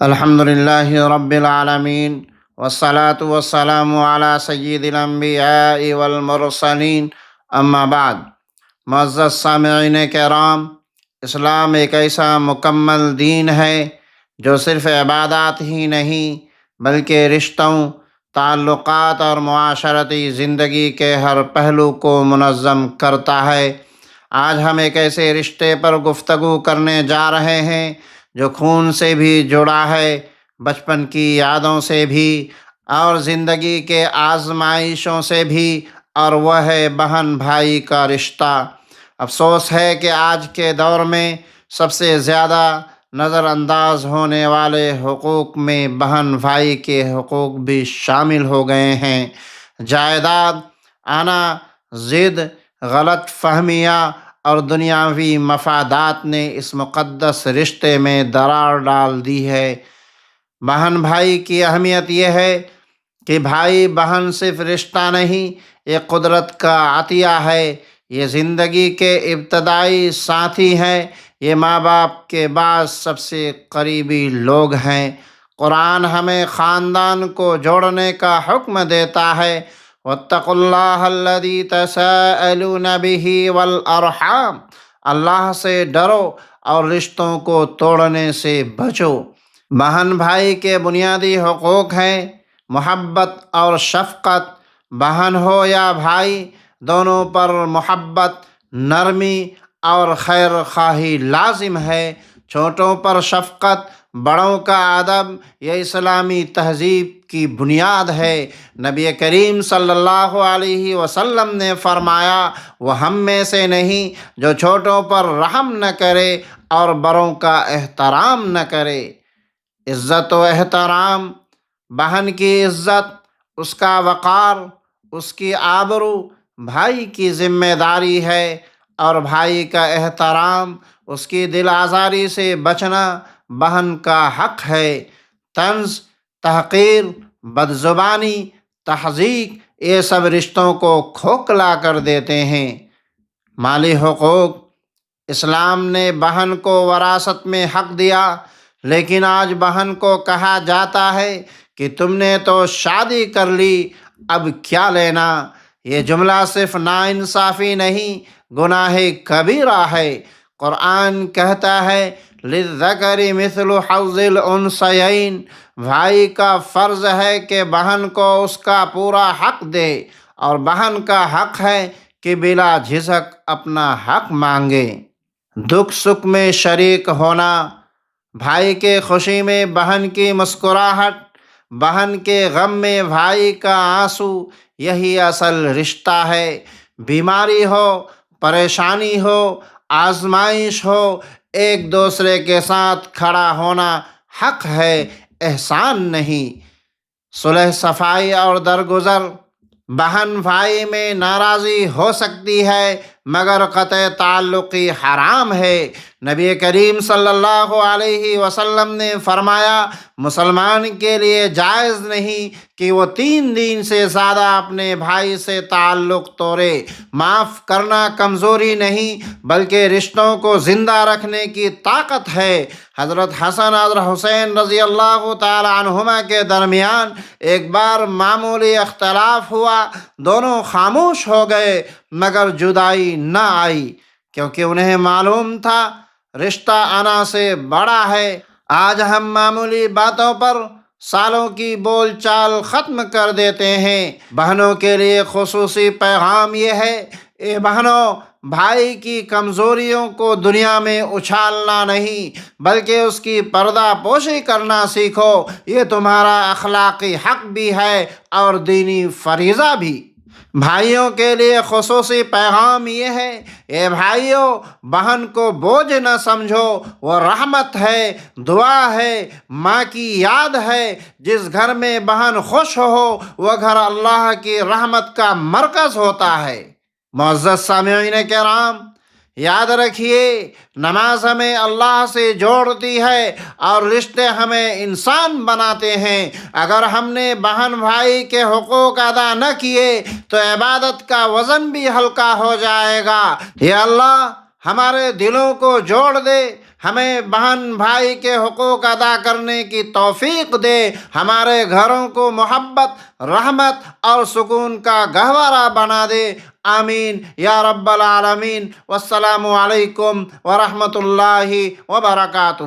الحمد للہ رب العالمین والصلاة والسلام علی سید الانبیاء والمرسلین، اما بعد۔ معزز سامعین کرام، اسلام ایک ایسا مکمل دین ہے جو صرف عبادات ہی نہیں بلکہ رشتوں، تعلقات اور معاشرتی زندگی کے ہر پہلو کو منظم کرتا ہے۔ آج ہم ایک ایسے رشتے پر گفتگو کرنے جا رہے ہیں جو خون سے بھی جڑا ہے، بچپن کی یادوں سے بھی اور زندگی کے آزمائشوں سے بھی، اور وہ ہے بہن بھائی کا رشتہ۔ افسوس ہے کہ آج کے دور میں سب سے زیادہ نظر انداز ہونے والے حقوق میں بہن بھائی کے حقوق بھی شامل ہو گئے ہیں۔ جائیداد، آنا، ضد، غلط فہمیاں اور دنیاوی مفادات نے اس مقدس رشتے میں درار ڈال دی ہے۔ بہن بھائی کی اہمیت یہ ہے کہ بھائی بہن صرف رشتہ نہیں، یہ قدرت کا عطیہ ہے، یہ زندگی کے ابتدائی ساتھی ہیں، یہ ماں باپ کے بعد سب سے قریبی لوگ ہیں۔ قرآن ہمیں خاندان کو جوڑنے کا حکم دیتا ہے، وَاتَّقُوا اللَّهَ الَّذِي تَسَاءَلُونَ بِهِ وَالْأَرْحَامَ، اللہ سے ڈرو اور رشتوں کو توڑنے سے بچو۔ بہن بھائی کے بنیادی حقوق ہیں محبت اور شفقت۔ بہن ہو یا بھائی، دونوں پر محبت، نرمی اور خیر خواہی لازم ہے۔ چھوٹوں پر شفقت، بڑوں کا ادب، یہ اسلامی تہذیب کی بنیاد ہے۔ نبی کریم صلی اللہ علیہ وسلم نے فرمایا، وہ ہم میں سے نہیں جو چھوٹوں پر رحم نہ کرے اور بڑوں کا احترام نہ کرے۔ عزت و احترام، بہن کی عزت، اس کا وقار، اس کی آبرو بھائی کی ذمہ داری ہے، اور بھائی کا احترام، اس کی دل آزاری سے بچنا بہن کا حق ہے۔ طنز، تحقیر، بدزبانی، تحقیق، یہ سب رشتوں کو کھوکھلا کر دیتے ہیں۔ مالی حقوق، اسلام نے بہن کو وراثت میں حق دیا، لیکن آج بہن کو کہا جاتا ہے کہ تم نے تو شادی کر لی، اب کیا لینا۔ یہ جملہ صرف ناانصافی نہیں، گناہ کبیرہ ہے۔ قرآن کہتا ہے، لِلذَّكَرِ مِثْلُ حَظِّ الْأُنثَيَيْنِ، بھائی کا فرض ہے کہ بہن کو اس کا پورا حق دے، اور بہن کا حق ہے کہ بلا جھجک اپنا حق مانگے۔ دکھ سکھ میں شریک ہونا، بھائی کے خوشی میں بہن کی مسکراہٹ، بہن کے غم میں بھائی کا آنسو، یہی اصل رشتہ ہے۔ بیماری ہو، پریشانی ہو، آزمائش ہو، ایک دوسرے کے ساتھ کھڑا ہونا حق ہے، احسان نہیں۔ صلح صفائی اور درگزر، بہن بھائی میں ناراضی ہو سکتی ہے مگر قطع تعلقی حرام ہے۔ نبی کریم صلی اللہ علیہ وسلم نے فرمایا، مسلمان کے لیے جائز نہیں کہ وہ 3 دن سے زیادہ اپنے بھائی سے تعلق توڑے۔ معاف کرنا کمزوری نہیں بلکہ رشتوں کو زندہ رکھنے کی طاقت ہے۔ حضرت حسن اور حسین رضی اللہ تعالی عنہما کے درمیان ایک بار معمولی اختلاف ہوا، دونوں خاموش ہو گئے مگر جدائی نہ آئی، کیونکہ انہیں معلوم تھا رشتہ انا سے بڑا ہے۔ آج ہم معمولی باتوں پر سالوں کی بول چال ختم کر دیتے ہیں۔ بہنوں کے لیے خصوصی پیغام یہ ہے، اے بہنوں، بھائی کی کمزوریوں کو دنیا میں اچھالنا نہیں بلکہ اس کی پردہ پوشی کرنا سیکھو، یہ تمہارا اخلاقی حق بھی ہے اور دینی فریضہ بھی۔ بھائیوں کے لیے خصوصی پیغام یہ ہے، اے بھائیوں، بہن کو بوجھ نہ سمجھو، وہ رحمت ہے، دعا ہے، ماں کی یاد ہے۔ جس گھر میں بہن خوش ہو وہ گھر اللہ کی رحمت کا مرکز ہوتا ہے۔ معزز سامعین کرام، یاد رکھیے، نماز ہمیں اللہ سے جوڑتی ہے اور رشتے ہمیں انسان بناتے ہیں۔ اگر ہم نے بہن بھائی کے حقوق ادا نہ کیے تو عبادت کا وزن بھی ہلکا ہو جائے گا۔ یا اللہ، ہمارے دلوں کو جوڑ دے، ہمیں بہن بھائی کے حقوق ادا کرنے کی توفیق دے، ہمارے گھروں کو محبت، رحمت اور سکون کا گہوارہ بنا دے، آمین یا رب العالمین۔ والسلام علیکم ورحمۃ اللہ وبرکاتہ۔